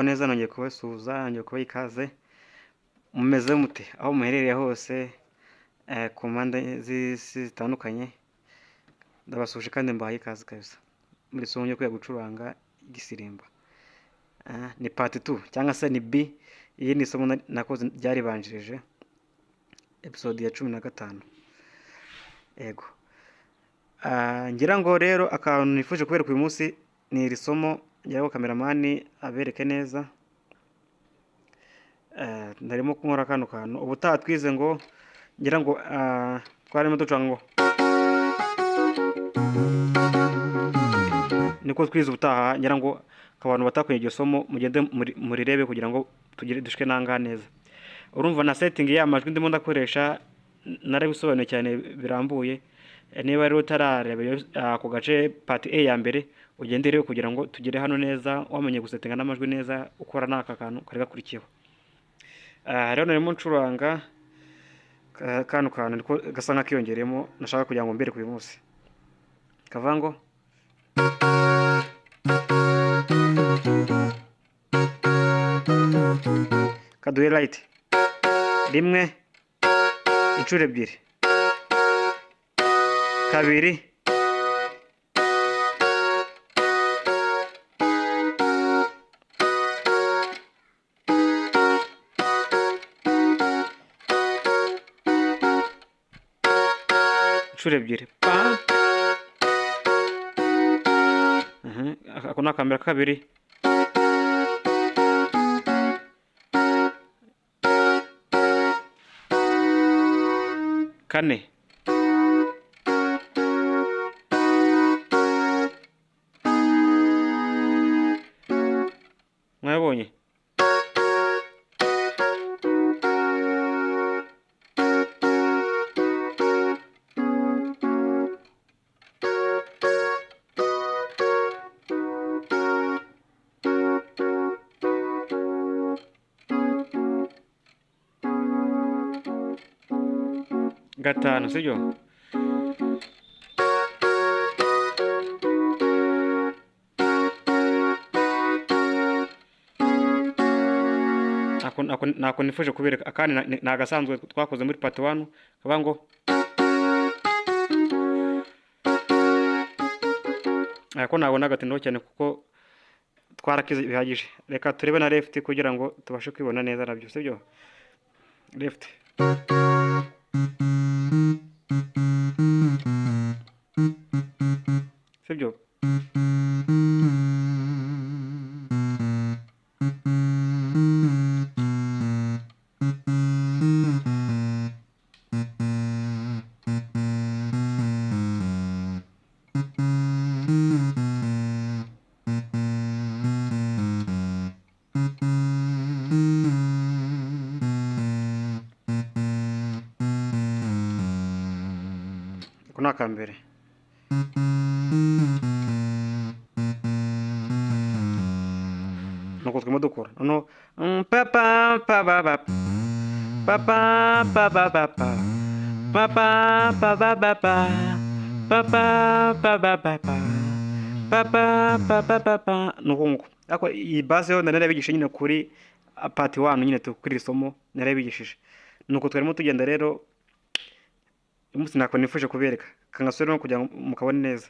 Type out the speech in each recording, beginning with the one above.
neza, nongeye kubasuhuza, nongeye kubaha ikaze. Mumeze mute aho muherereye hose, ku mpande z'isi zitandukanye, ndabasuhuje kandi mbahaye ikaze kabisa muri somo ryo kwiga gucuranga igisirimba. Ni part 2 cyangwa se ni B. Iyi ni isomo nakoze ryaribanjirije episode ya 15. Yego. Ngira ngo rero akantu nifuje kubereka uyu munsi ni iri somo, ngira ngo kameramani abereke neza. Ndarimo kunkora kano kantu ubutaha twize ngo, ngira ngo twarimo ducanga ngo niko twize ubutaha, ngira ngo abantu batakunye iryo somo mugende murirebe kugira ngo tugire dushike nanga neza. Urumva na setting ya majwi ndimo ndakoresha narabisobanuye cyane birambuye. Niba rero utarareba ako gace part A ya mbere, ugende rero kugira ngo tugere hano neza, wamenye gusetinga n'amajwi neza, ukora naka kantu kari gakurikiyeho. Rero narimo ncuranga kano kantu niko gasa nk'akiyongeremo, nashaka kugira ngo mbere ku uyu munsi kavango kaduhe right rimwe inshuro ebyiri kabiri inshuro ebyiri ako ni akambere. Kabiri kane mwabonye. Gatanu sibyo? Nako nifuje kubereka akandi nagasanzwe twakoze muri part 1 kabango ako nabo nagatindaho cyane kuko twarakize bihagije. Reka turebe na left kugira ngo tubashe kwibona neza nabyo sibyo? Left sibyo? Kuna kambere nuko twimo dukora no papa papa papa papa papa papa papa papa papa papa papa nuko ako iyi base yo narabigisha nyine kuri part 1 nyine kuri isomo narabigishije. Nuko twarimo tugenda rero umunsi nako nifuje kubereka kangasore no kugira mukabone neza.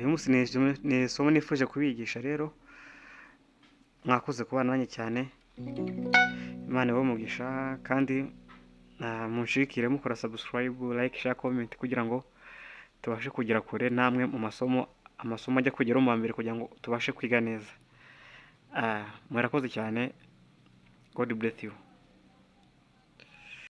Uyu munsi ni isomo nifuje kubigisha rero, mwakoze kubana nanjye cyane. Imana ibamugisha kandi munshikire mukora subscribe, like, share, comment kugira ngo tubashe kugera kure namwe mu amasomo ajya kugera mu mbere kugira ngo tubashe kwiga neza. Mwarakoze cyane. God bless you.